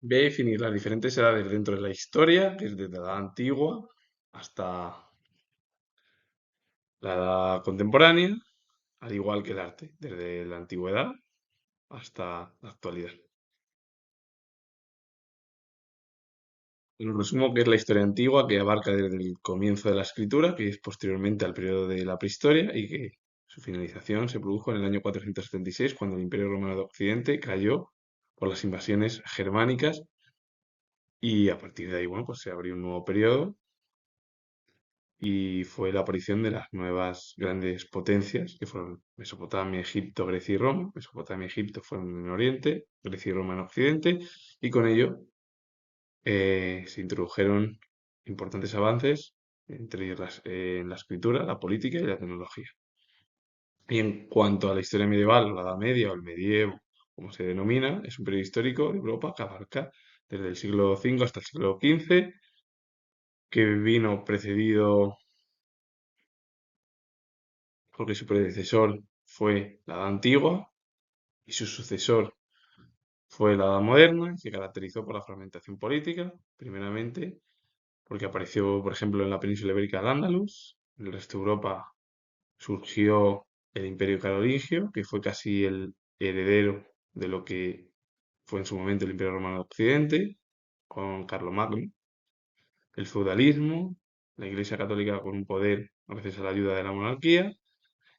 Voy a definir las diferentes edades dentro de la historia, que es desde la edad antigua hasta la edad contemporánea, al igual que el arte, desde la antigüedad hasta la actualidad. Lo resumo que es la historia antigua, que abarca desde el comienzo de la escritura, que es posteriormente al periodo de la prehistoria, y que su finalización se produjo en el año 476, cuando el Imperio Romano de Occidente cayó por las invasiones germánicas, y a partir de ahí, bueno, pues se abrió un nuevo periodo y fue la aparición de las nuevas grandes potencias, que fueron Mesopotamia, Egipto, Grecia y Roma. Mesopotamia y Egipto fueron en Oriente, Grecia y Roma en Occidente, y con ello se introdujeron importantes avances, entre ellos en la escritura, la política y la tecnología. Y en cuanto a la historia medieval, la Edad Media o el medievo, como se denomina, es un periodo histórico de Europa que abarca desde el siglo V hasta el siglo XV, que vino precedido porque su predecesor fue la Edad Antigua y su sucesor fue la Edad Moderna, y se caracterizó por la fragmentación política, primeramente porque apareció, por ejemplo, en la península ibérica Al-Ándalus. En el resto de Europa surgió el Imperio Carolingio, que fue casi el heredero de lo que fue en su momento el Imperio Romano de Occidente, con Carlomagno. El feudalismo, la Iglesia Católica con un poder gracias a la ayuda de la monarquía.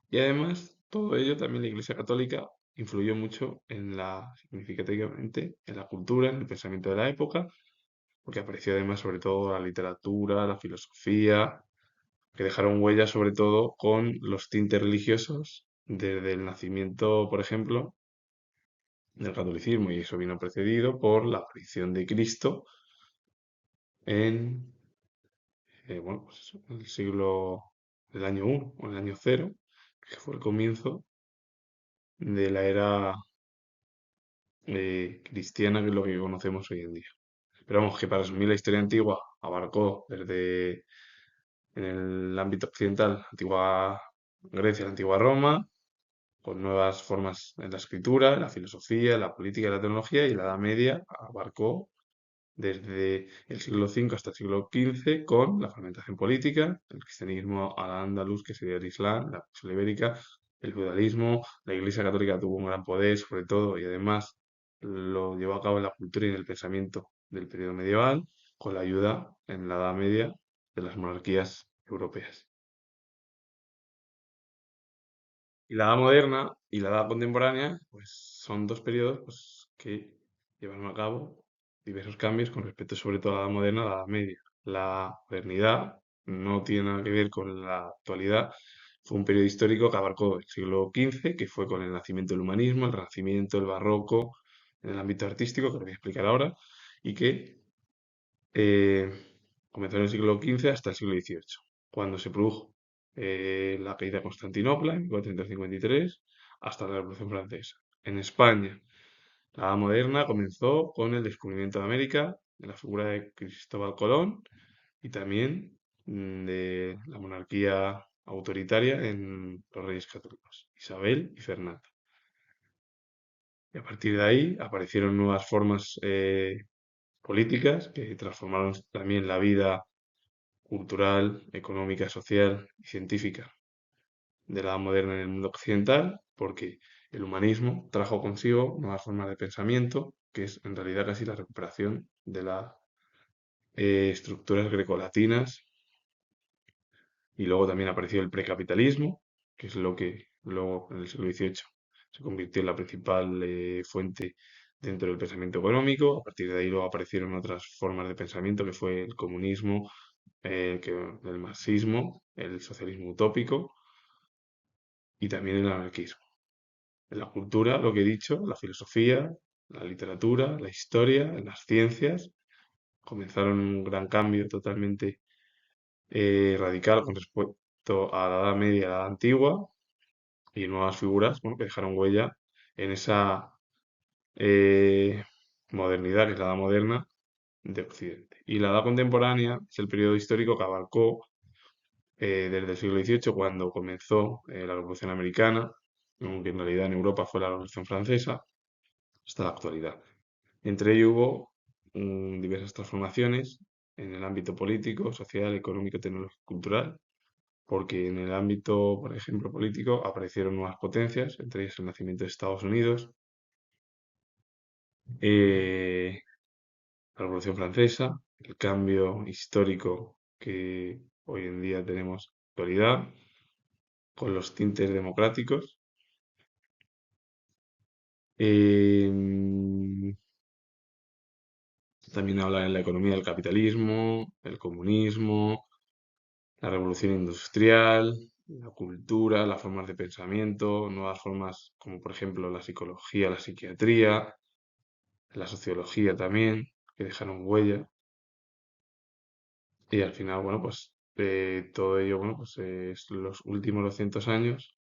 Y además, todo ello también la Iglesia Católica influyó mucho significativamente en la cultura, en el pensamiento de la época, porque apareció además sobre todo la literatura, la filosofía, que dejaron huella sobre todo con los tintes religiosos desde el nacimiento, por ejemplo, del catolicismo, y eso vino precedido por la aparición de Cristo en, bueno, pues eso, en el siglo del año 1 o el año 0, que fue el comienzo de la era cristiana, que es lo que conocemos hoy en día. Pero vamos, que para resumir la historia antigua abarcó desde en el ámbito occidental, la antigua Grecia, la antigua Roma, con nuevas formas en la escritura, la filosofía, la política y la tecnología, y la Edad Media abarcó desde el siglo V hasta el siglo XV con la fragmentación política, el cristianismo al andaluz, que sería el Islam, la península ibérica, el feudalismo, la Iglesia Católica tuvo un gran poder sobre todo y además lo llevó a cabo en la cultura y en el pensamiento del periodo medieval, con la ayuda en la Edad Media de las monarquías europeas. Y la edad moderna y la edad contemporánea, pues son dos periodos pues, que llevan a cabo diversos cambios con respecto sobre todo a la edad moderna, a la edad media. La modernidad no tiene nada que ver con la actualidad. Fue un periodo histórico que abarcó el siglo XV, que fue con el nacimiento del humanismo, el renacimiento, el barroco, en el ámbito artístico, que lo voy a explicar ahora, y que eh, comenzó en el siglo XV hasta el siglo XVIII, cuando se produjo la caída de Constantinopla en 1453 hasta la Revolución Francesa. En España, la Edad Moderna comenzó con el descubrimiento de América, de la figura de Cristóbal Colón y también de la monarquía autoritaria en los reyes católicos, Isabel y Fernando. Y a partir de ahí aparecieron nuevas formas políticas que transformaron también la vida cultural, económica, social y científica de la edad moderna en el mundo occidental, porque el humanismo trajo consigo nuevas formas de pensamiento, que es en realidad casi la recuperación de las estructuras grecolatinas, y luego también apareció el precapitalismo, que es lo que luego en el siglo XVIII se convirtió en la principal fuente dentro del pensamiento económico. A partir de ahí luego aparecieron otras formas de pensamiento, que fue el comunismo, el marxismo, el socialismo utópico y también el anarquismo. En la cultura, lo que he dicho, la filosofía, la literatura, la historia, en las ciencias, comenzaron un gran cambio totalmente radical con respecto a la Edad Media y a la Edad Antigua, y nuevas figuras, bueno, que dejaron huella en esa eh, modernidad, que es la Edad Moderna de Occidente. Y la Edad Contemporánea es el periodo histórico que abarcó desde el siglo XVIII, cuando comenzó la Revolución Americana, aunque en realidad en Europa fue la Revolución Francesa, hasta la actualidad. Entre ello hubo diversas transformaciones en el ámbito político, social, económico, tecnológico y cultural, porque en el ámbito, por ejemplo, político aparecieron nuevas potencias, entre ellas el nacimiento de Estados Unidos, eh, la Revolución Francesa, el cambio histórico que hoy en día tenemos en la actualidad, con los tintes democráticos. Em, También habla en la economía del capitalismo, el comunismo, la revolución industrial, la cultura, las formas de pensamiento, nuevas formas como por ejemplo la psicología, la psiquiatría, la sociología también, que dejaron huella. Y al final, bueno, pues todo ello, bueno, pues es los últimos 200 años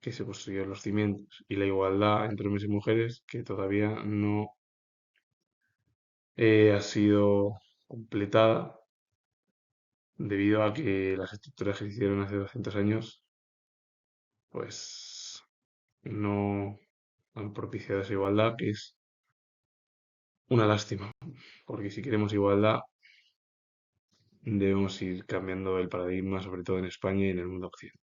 que se construyeron los cimientos y la igualdad entre hombres y mujeres que todavía no ha sido completada debido a que las estructuras que se hicieron hace 200 años, pues no han propiciado esa igualdad, que es una lástima, porque si queremos igualdad debemos ir cambiando el paradigma, sobre todo en España y en el mundo occidental.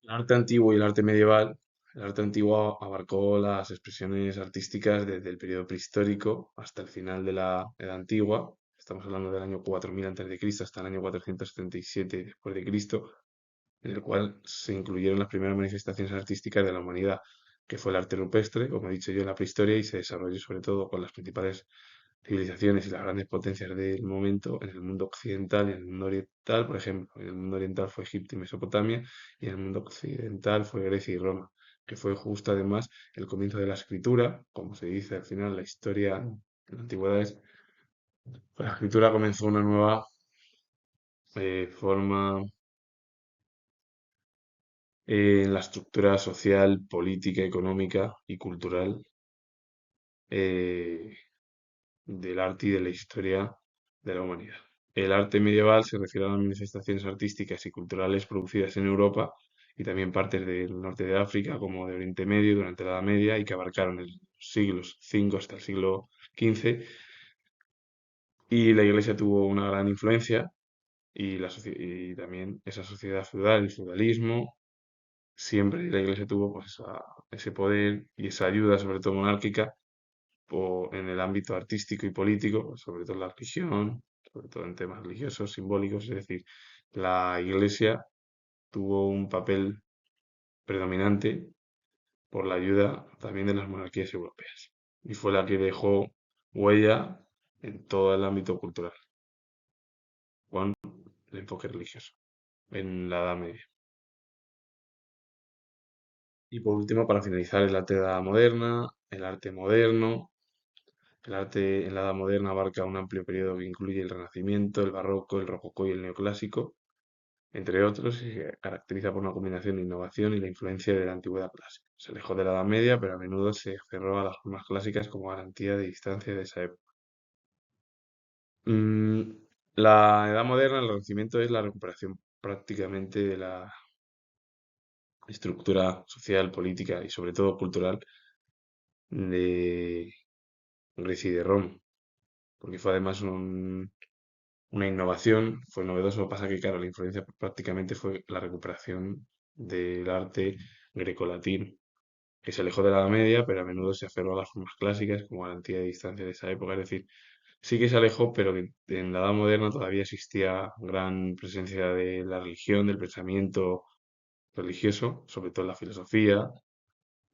El arte antiguo y el arte medieval. El arte antiguo abarcó las expresiones artísticas desde el periodo prehistórico hasta el final de la Edad Antigua. Estamos hablando del año 4000 a.C. hasta el año 477 después de Cristo, en el cual se incluyeron las primeras manifestaciones artísticas de la humanidad, que fue el arte rupestre, como he dicho yo, en la prehistoria, y se desarrolló sobre todo con las principales civilizaciones y las grandes potencias del momento en el mundo occidental y en el mundo oriental. Por ejemplo, en el mundo oriental fue Egipto y Mesopotamia, y en el mundo occidental fue Grecia y Roma, que fue justo además el comienzo de la escritura, como se dice al final, la historia en la antigüedad es, pues, la escritura comenzó una nueva forma en la estructura social, política, económica y cultural eh, del arte y de la historia de la humanidad. El arte medieval se refiere a las manifestaciones artísticas y culturales producidas en Europa y también partes del norte de África, como de Oriente Medio durante la Edad Media, y que abarcaron el siglos V hasta el siglo XV. Y la Iglesia tuvo una gran influencia y también esa sociedad feudal, el feudalismo, siempre la Iglesia tuvo pues, ese poder y esa ayuda, sobre todo monárquica, en el ámbito artístico y político, pues, sobre todo en la religión, sobre todo en temas religiosos, simbólicos, es decir, la Iglesia tuvo un papel predominante por la ayuda también de las monarquías europeas y fue la que dejó huella en todo el ámbito cultural con el enfoque religioso en la Edad Media. Y por último, para finalizar, el arte de la Edad Moderna, el arte moderno. El arte en la Edad Moderna abarca un amplio periodo que incluye el Renacimiento, el Barroco, el Rococó y el Neoclásico, entre otros, y se caracteriza por una combinación de innovación y la influencia de la antigüedad clásica. Se alejó de la Edad Media, pero a menudo se aferró a las formas clásicas como garantía de distancia de esa época. Mm, la Edad Moderna, el Renacimiento, es la recuperación prácticamente de la estructura social, política y sobre todo cultural de Grecia y de Roma, porque fue además una innovación, fue novedoso. Pasa que, claro, la influencia prácticamente fue la recuperación del arte grecolatino, que se alejó de la Edad Media, pero a menudo se aferró a las formas clásicas como garantía de distancia de esa época. Es decir, sí que se alejó, pero que en la Edad Moderna todavía existía gran presencia de la religión, del pensamiento religioso, sobre todo en la filosofía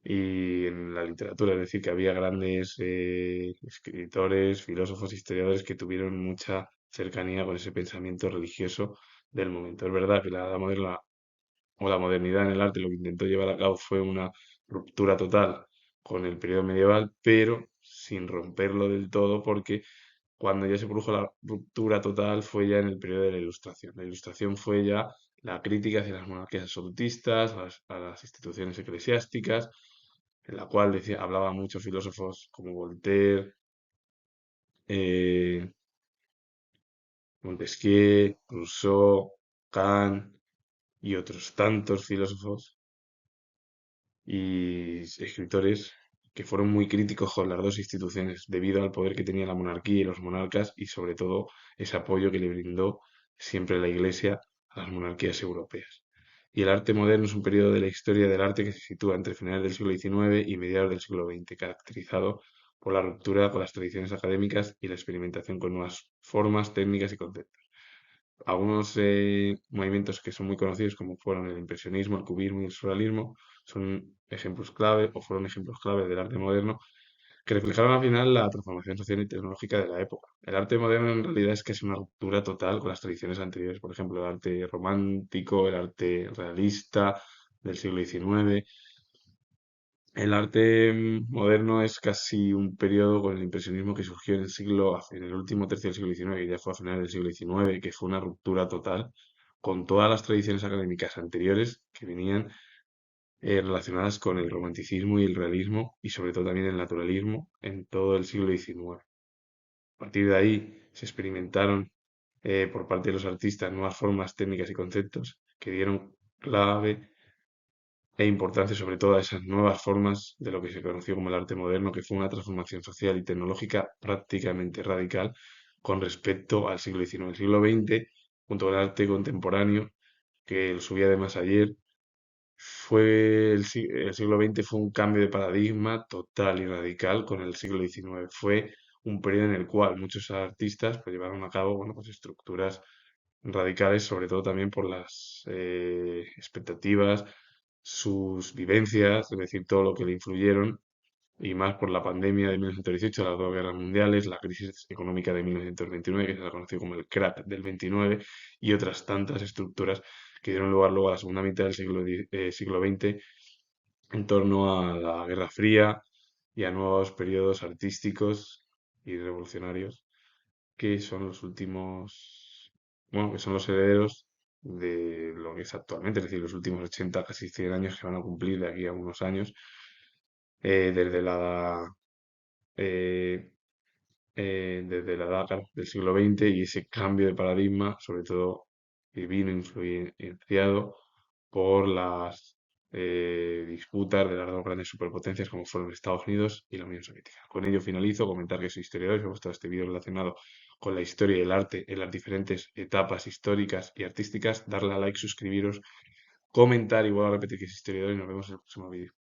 y en la literatura. Es decir, que había grandes escritores, filósofos, historiadores que tuvieron mucha cercanía con ese pensamiento religioso del momento. Es verdad que la Edad Moderna o la modernidad en el arte lo que intentó llevar a cabo fue una ruptura total con el periodo medieval, pero sin romperlo del todo, porque cuando ya se produjo la ruptura total fue ya en el periodo de la Ilustración. La Ilustración fue ya la crítica hacia las monarquías absolutistas, a las instituciones eclesiásticas, en la cual hablaba muchos filósofos como Voltaire, eh, Montesquieu, Rousseau, Kant y otros tantos filósofos y escritores que fueron muy críticos con las dos instituciones debido al poder que tenía la monarquía y los monarcas y sobre todo ese apoyo que le brindó siempre la Iglesia a las monarquías europeas. Y el arte moderno es un periodo de la historia del arte que se sitúa entre finales del siglo XIX y mediados del siglo XX, caracterizado por la ruptura con las tradiciones académicas y la experimentación con nuevas formas, técnicas y conceptos. Algunos movimientos que son muy conocidos, como fueron el impresionismo, el cubismo y el surrealismo, son ejemplos clave o fueron ejemplos clave del arte moderno que reflejaron al final la transformación social y tecnológica de la época. El arte moderno en realidad es que es una ruptura total con las tradiciones anteriores, por ejemplo, el arte romántico, el arte realista del siglo XIX. El arte moderno es casi un periodo con el impresionismo que surgió en en el último tercio del siglo XIX, que ya fue a finales del siglo XIX, que fue una ruptura total con todas las tradiciones académicas anteriores que venían relacionadas con el romanticismo y el realismo y sobre todo también el naturalismo en todo el siglo XIX. A partir de ahí se experimentaron por parte de los artistas nuevas formas, técnicas y conceptos que dieron clave e importancia sobre todo a esas nuevas formas de lo que se conoció como el arte moderno, que fue una transformación social y tecnológica prácticamente radical con respecto al siglo XIX. El siglo XX, junto con el arte contemporáneo, que lo subía de más ayer, el siglo XX fue un cambio de paradigma total y radical con el siglo XIX. Fue un periodo en el cual muchos artistas pues, llevaron a cabo bueno, pues, estructuras radicales, sobre todo también por las expectativas, sus vivencias, es decir, todo lo que le influyeron, y más por la pandemia de 1918, las dos guerras mundiales, la crisis económica de 1929, que se la conoció como el crack del 29, y otras tantas estructuras que dieron lugar luego a la segunda mitad del siglo XX en torno a la Guerra Fría y a nuevos periodos artísticos y revolucionarios que son los últimos, bueno, que son los herederos de lo que es actualmente, es decir, los últimos 80, casi 100 años que van a cumplir de aquí a unos años, desde eh, desde la edad claro, del siglo XX y ese cambio de paradigma, sobre todo, que vino influenciado por las disputas de las dos grandes superpotencias como fueron Estados Unidos y la Unión Soviética. Con ello finalizo, comentar que soy historiador y os he gustado este vídeo relacionado con la historia y el arte en las diferentes etapas históricas y artísticas. Darle a like, suscribiros, comentar y vuelvo a repetir que soy historiador y nos vemos en el próximo vídeo.